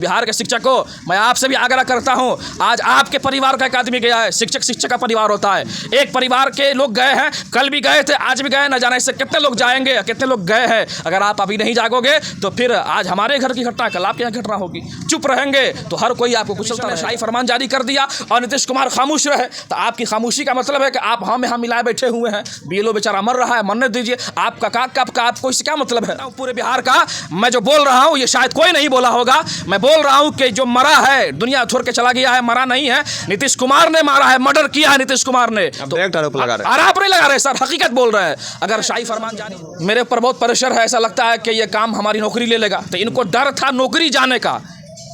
बिहार के शिक्षकों, मैं आपसे भी आग्रह करता हूं, आज आपके परिवार का एक आदमी गया है। शिक्षक का परिवार होता है, एक परिवार के लोग गए हैं, कल भी गए थे, आज भी गए, न जाने से कितने लोग जाएंगे, कितने लोग गए हैं। अगर आप अभी नहीं जागोगे तो फिर आज हमारे घर की घटना कल आपके यहाँ घटना होगी। चुप रहेंगे तो हर कोई आपको कुचलता है। शाही फरमान जारी कर दिया और नीतीश कुमार खामोश रहे, तो आपकी खामोशी का मतलब है कि आप हम यहाँ मिलाए बैठे हुए हैं। बीएलओ बेचारा मर रहा है, मरने दीजिए। आपका आपको इससे क्या मतलब है? पूरे बिहार का मैं जो बोल रहा हूँ ये शायद कोई नहीं बोला होगा। मैं बोल रहा हूं कि जो मरा है दुनिया छोड़ के चला गया है, मरा नहीं है। नीतीश कुमार ने मारा है, मर्डर किया है नीतीश कुमार ने। तो आरोप लगा रहे हैं। आरोप नहीं लगा रहे सर, हकीकत बोल रहे हैं। अगर शाही फरमान जारी मेरे ऊपर बहुत प्रेशर है, ऐसा लगता है कि ये काम हमारी नौकरी ले लेगा। तो इनको डर था नौकरी जाने का,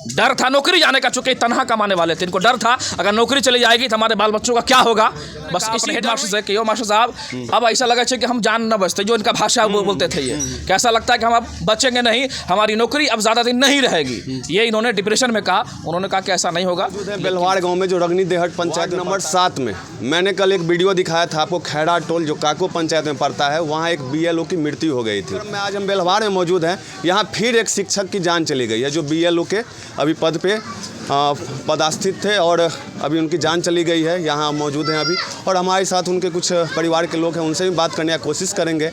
डर था नौकरी जाने का, चूंकि तनहा कमाने वाले थे। इनको डर था अगर नौकरी चली जाएगी तो हमारे बाल बच्चों का क्या होगा। बस इसी हेड मास्टर से कि मास्टर साहब अब ऐसा लगा कि हम जान न बचते, जो इनका भाषा वो बोलते थे। ये कैसा लगता है कि हम अब बचेंगे नहीं, हमारी नौकरी अब ज़्यादा दिन नहीं रहेगी। ये इन्होंने डिप्रेशन में कहा। उन्होंने कहा कि ऐसा नहीं होगा। बेलवाड़ गाँव में जो रगनी देहट पंचायत नंबर 7 में मैंने कल एक वीडियो दिखाया था आपको, खैरा टोल जो काको पंचायत में पड़ता है, वहाँ एक बीएलओ की मृत्यु हो गई थी। मैं आज हम बेलवाड़ में मौजूद हैं। यहाँ फिर एक शिक्षक की जान चली गई है, जो बीएलओ के अभी पद पे पदस्थित थे और अभी उनकी जान चली गई है। यहाँ मौजूद हैं अभी, और हमारे साथ उनके कुछ परिवार के लोग हैं, उनसे भी बात करने की कोशिश करेंगे।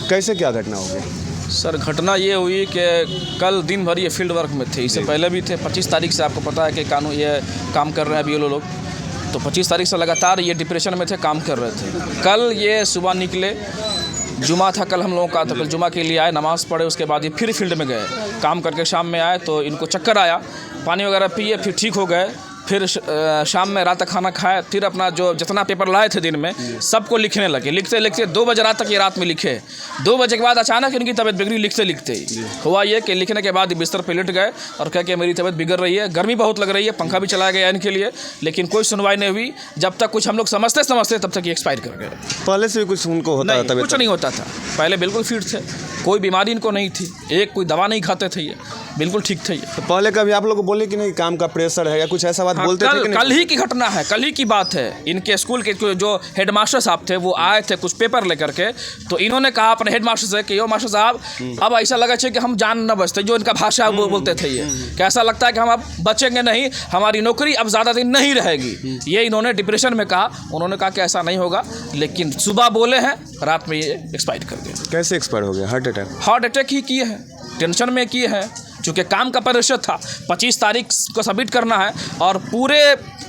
कैसे क्या घटना होगी? सर घटना ये हुई कि कल दिन भर ये फील्ड वर्क में थे, इससे पहले भी थे। 25 तारीख से आपको पता है कि कानून ये काम कर रहे हैं बीएलओ लोग, तो 25 तारीख से लगातार ये डिप्रेशन में थे, काम कर रहे थे। कल ये सुबह निकले, जुमा था कल हम लोगों का, तो कल जुमा के लिए आए, नमाज़ पढ़े, उसके बाद ये फिर फील्ड में गए। काम करके शाम में आए तो इनको चक्कर आया, पानी वगैरह पिए, फिर ठीक हो गए। फिर शाम में रात तक खाना खाया, फिर अपना जो जितना पेपर लाए थे दिन में सबको लिखने लगे। लिखते लिखते 2 बजे रात तक ये रात में लिखे। 2 बजे के बाद अचानक इनकी तबीयत बिगड़ी। लिखते लिखते ही हुआ ये कि लिखने के बाद बिस्तर पे लेट गए और कह के मेरी तबीयत बिगड़ रही है, गर्मी बहुत लग रही है, पंखा भी चलाया गया इनके लिए, लेकिन कोई सुनवाई नहीं हुई। जब तक कुछ हम लोग समझते तब तक ये एक्सपायर कर गए। पहले से भी कुछ उनको होता था? कुछ नहीं होता था, पहले बिल्कुल फिट थे, कोई बीमारी इनको नहीं थी, एक कोई दवा नहीं खाते थे, ये बिल्कुल ठीक थे। ये तो पहले कभी आप लोग को बोले कि नहीं काम का प्रेशर है या कुछ ऐसा बात बोलते थे कि नहीं? कल ही की घटना है, कल ही की बात है। इनके स्कूल के जो हेडमास्टर साहब थे वो आए थे कुछ पेपर लेकर के, तो इन्होंने कहा अपने हेडमास्टर से कि यो मास्टर साहब अब ऐसा लगा कि हम जान न बचते, जो इनका भाषा वो बोलते थे। ये कैसा लगता है कि हम अब बचेंगे नहीं, हमारी नौकरी अब ज़्यादा दिन नहीं रहेगी। ये इन्होंने डिप्रेशन में कहा। उन्होंने कहा कि ऐसा नहीं होगा, लेकिन सुबह बोले हैं, रात में ये एक्सपायर कर गए। कैसे एक्सपायर हो गया? हार्ट अटैक ही किए हैं, टेंशन में किए हैं, चूँकि काम का प्रेशर था। 25 तारीख को सबमिट करना है और पूरे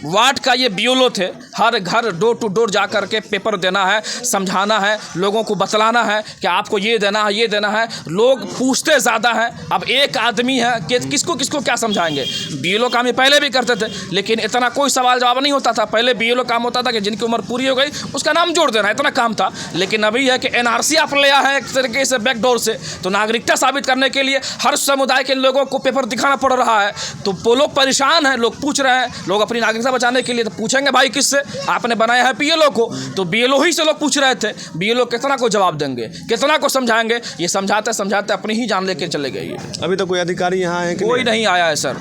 वार्ड का ये बीएलओ थे, हर घर डोर टू डोर जा कर के पेपर देना है, समझाना है, लोगों को बतलाना है कि आपको ये देना है, ये देना है। लोग पूछते ज़्यादा हैं। अब एक आदमी है कि किसको किसको क्या समझाएंगे। बीएलओ काम ये पहले भी करते थे, लेकिन इतना कोई सवाल जवाब नहीं होता था। पहले बीएलओ काम होता था कि जिनकी उम्र पूरी हो गई उसका नाम जोड़ देना, इतना काम था। लेकिन अभी है कि एनआरसी आप ले आए हैं एक तरीके से बैकडोर से, तो नागरिकता साबित करने के लिए हर समुदाय के लोगों को पेपर दिखाना पड़ रहा है। तो वो लोग परेशान हैं, लोग पूछ रहे हैं, लोग अपनी नागरिकता बचाने के लिए। तो पूछेंगे भाई किससे? आपने बनाया है बीएलओ को, तो बीएलओ ही से लोग पूछ रहे थे। बीएलओ कितना को जवाब देंगे, कितना को समझाएंगे? ये समझाते समझाते अपनी ही जान लेके चले गए। अभी तो कोई अधिकारी यहाँ है कि कोई नहीं आया है सर।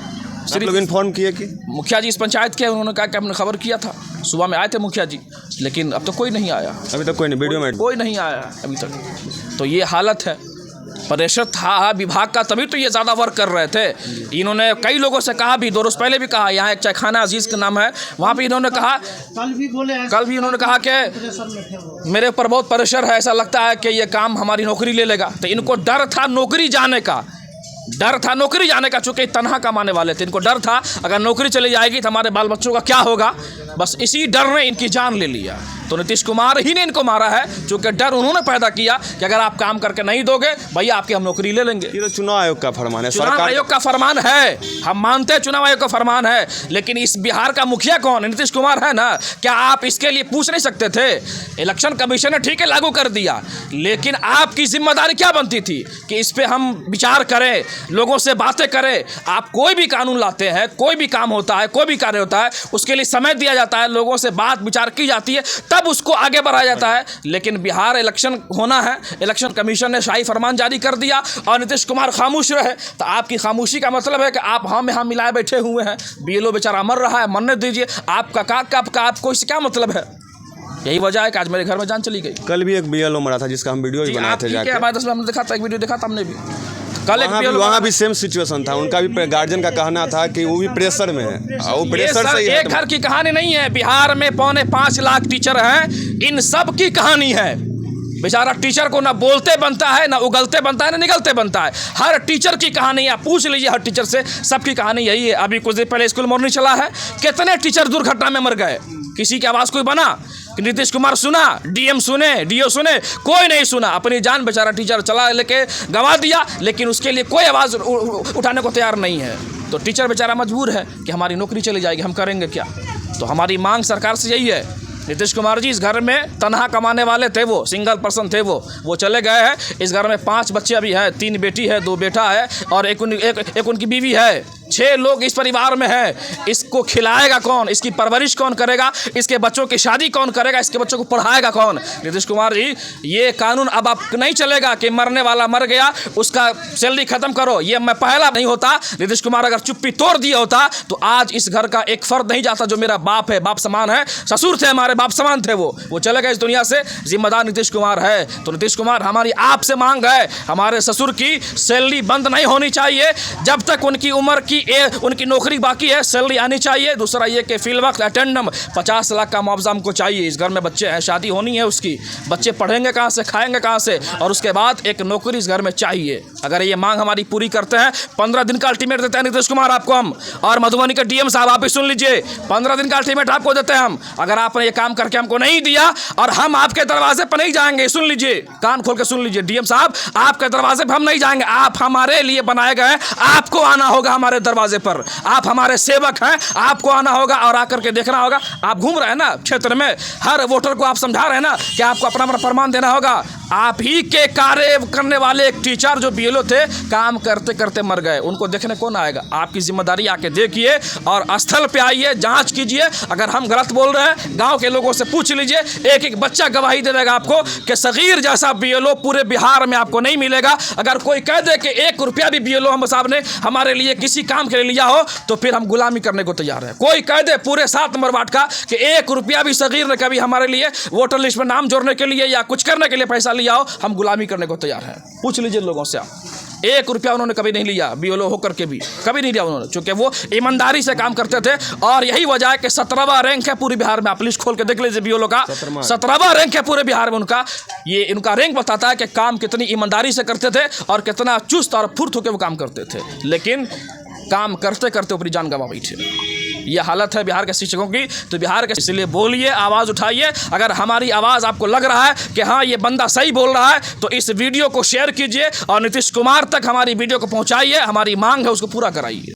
सिर्फ लोग इन्फॉर्म किए कि मुखिया जी इस पंचायत के, उन्होंने कहा कि हमने खबर किया था, सुबह में आए थे मुखिया जी, लेकिन अब तो कोई नहीं आया। अभी तक कोई नहीं, वीडियो में कोई नहीं आया अभी तक। तो ये हालत है, प्रेशर था विभाग का, तभी तो ये ज़्यादा वर्क कर रहे थे। इन्होंने कई लोगों से कहा भी, 2 रोज़ पहले भी कहा, यहाँ एक चायखाना अजीज़ का नाम है, वहाँ पे इन्होंने कहा, कल भी इन्होंने कहा कि मेरे ऊपर बहुत प्रेशर है, ऐसा लगता है कि ये काम हमारी नौकरी ले लेगा। तो इनको डर था नौकरी जाने का, डर था नौकरी जाने का, चूँकि तनहा कमाने वाले थे। इनको डर था अगर नौकरी चली जाएगी तो हमारे बाल बच्चों का क्या होगा। बस इसी डर ने इनकी जान ले लिया। तो नीतीश कुमार ही ने इनको मारा है, क्योंकि डर उन्होंने पैदा किया कि अगर आप काम करके नहीं दोगे भैया आपकी हम नौकरी ले लेंगे। ये तो चुनाव आयोग का फरमान है, चुनाव आयोग का फरमान है, हम मानते हैं चुनाव आयोग का फरमान है, लेकिन इस बिहार का मुखिया कौन है? नीतीश कुमार है ना। क्या आप इसके लिए पूछ नहीं सकते थे? इलेक्शन कमीशन ने ठीक है लागू कर दिया, लेकिन आपकी जिम्मेदारी क्या बनती थी कि इस पर हम विचार करें, लोगों से बातें करें। आप कोई भी कानून लाते हैं, कोई भी काम होता है, कोई भी कार्य होता है, उसके लिए समय दिया जाता है, लोगों से बात विचार की जाती है, तब उसको आगे बढ़ाया जाता है। लेकिन बिहार इलेक्शन होना है, इलेक्शन कमीशन ने शाही फरमान जारी कर दिया और नीतीश कुमार खामोश रहे। तो आपकी खामोशी का मतलब है कि आप हम यहाँ मिलाए बैठे हुए हैं। बीएलओ बेचारा मर रहा है, मरने दीजिए। आपको इससे क्या मतलब है? यही वजह है कि आज मेरे घर में जान चली गई। कल भी एक बीएलओ मरा था जिसका हम वीडियो भी बनाए थे, हमारे 10 में हमने देखा था, एक वीडियो देखा था हमने भी। कल एक वहाँ भी सेम सिचुएशन था, उनका भी गार्जियन का कहना था कि वो भी प्रेशर में है, वो प्रेशर से ही एक घर की कहानी नहीं है, बिहार में 5.25 लाख टीचर हैं, इन सब की कहानी है। बेचारा टीचर को ना बोलते बनता है, ना उगलते बनता है, ना निगलते बनता है। हर टीचर की कहानी आप पूछ लीजिए, हर टीचर से, सबकी कहानी यही है। अभी कुछ दिन पहले स्कूल मॉर्निंग चला है, कितने टीचर दुर्घटना में मर गए, किसी की आवाज़ कोई बना? नीतीश कुमार सुना, डीएम सुने, डीओ सुने, कोई नहीं सुना। अपनी जान बेचारा टीचर चला लेके गंवा दिया, लेकिन उसके लिए कोई आवाज़ उठाने को तैयार नहीं है। तो टीचर बेचारा मजबूर है कि हमारी नौकरी चली जाएगी, हम करेंगे क्या? तो हमारी मांग सरकार से यही है। नीतीश कुमार जी, इस घर में तनहा कमाने वाले थे, वो सिंगल पर्सन थे, वो चले गए हैं। इस घर में 5 बच्चे अभी हैं, 3 बेटी है, 2 बेटा है और एक उनकी बीवी है। 6 लोग इस परिवार में हैं। इसको खिलाएगा कौन? इसकी परवरिश कौन करेगा? इसके बच्चों की शादी कौन करेगा? इसके बच्चों को पढ़ाएगा कौन? नीतीश कुमार जी, ये कानून अब आप नहीं चलेगा कि मरने वाला मर गया, उसका सैलरी खत्म करो। ये मैं पहला नहीं होता। नीतीश कुमार अगर चुप्पी तोड़ दिया होता तो आज इस घर का एक फर्द नहीं जाता जो मेरा बाप है, बाप समान है, ससुर थे हमारे, बाप समान थे। वो चले गए इस दुनिया से। जिम्मेदार नीतीश कुमार है। तो नीतीश कुमार, हमारी आपसे मांग है, हमारे ससुर की सैलरी बंद नहीं होनी चाहिए जब तक उनकी उम्र की उनकी नौकरी बाकी है, सैलरी आनी चाहिए। दूसरा ये कि फील्ड वक्त अटेंडम 50 लाख का मुआवजा हमको चाहिए। इस घर में बच्चे हैं, शादी होनी है उसकी, बच्चे पढ़ेंगे कहाँ से, खाएंगे कहाँ से, और उसके बाद एक नौकरी इस घर में चाहिए। अगर ये मांग हमारी पूरी करते हैं, 15 दिन का अल्टीमेट देते हैं नीतीश कुमार आपको हम, और मधुबनी के डीएम साहब आप भी सुन लीजिए, 15 दिन का अल्टीमेट आपको देते हैं हम। अगर आपने ये काम करके हमको नहीं दिया और हम आपके दरवाजे पर नहीं जाएंगे, सुन लीजिए, कान खोल के सुन लीजिए डीएम साहब, आपके दरवाजे पर हम नहीं जाएंगे। आप हमारे लिए बनाए गए, आपको आना होगा हमारे दरवाजे पर। आप हमारे सेवक हैं, आपको आना होगा और आकर के देखना होगा। आप घूम रहे हैं ना क्षेत्र में, हर वोटर को आप समझा रहे हैं ना कि आपको अपना प्रमाण देना होगा। आप ही के कार्य करने वाले एक टीचर जो बीएलओ थे, काम करते करते मर गए, उनको देखने कौन आएगा? आपकी जिम्मेदारी आके देखिए और स्थल पे आइए, जांच कीजिए। अगर हम गलत बोल रहे हैं, गांव के लोगों से पूछ लीजिए, एक एक बच्चा गवाही दे देगा आपको कि सगीर जैसा बीएलओ पूरे बिहार में आपको नहीं मिलेगा। अगर कोई कह दे कि 1 रुपया भी बीएलओ हम साहब ने हमारे लिए किसी काम के लिए लिया हो तो फिर हम गुलामी करने को तैयार हैं। कोई कह दे पूरे 7 नंबर वार्ड का कि 1 रुपया भी सगीर ने कभी हमारे लिए वोटर लिस्ट में नाम जोड़ने के लिए या कुछ करने के लिए पैसा लिया हो, हम गुलामी करने को तैयार हैं। पूछ लीजिए लोगों से आप। 1 रुपया उन्होंने कभी नहीं लिया, बीएलओ होकर के भी कभी नहीं लिया उन्होंने, क्योंकि वो ईमानदारी से काम करते थे। और यही वजह है कि 17वां रैंक है पूरे बिहार में। आप लिस्ट खोल के देख लीजिए बीएलओ का, 17वां रैंक है पूरे बिहार में उनका। ये उनका रैंक बताता है कि काम कितनी ईमानदारी से करते थे और कितना चुस्त और फुर्त होकर वो काम करते थे। लेकिन काम करते करते अपनी जान गंवा बैठे। ये हालत है बिहार के शिक्षकों की। तो बिहार के, इसलिए बोलिए, आवाज़ उठाइए। अगर हमारी आवाज़ आपको लग रहा है कि हाँ ये बंदा सही बोल रहा है, तो इस वीडियो को शेयर कीजिए और नीतीश कुमार तक हमारी वीडियो को पहुंचाइए। हमारी मांग है उसको पूरा कराइए।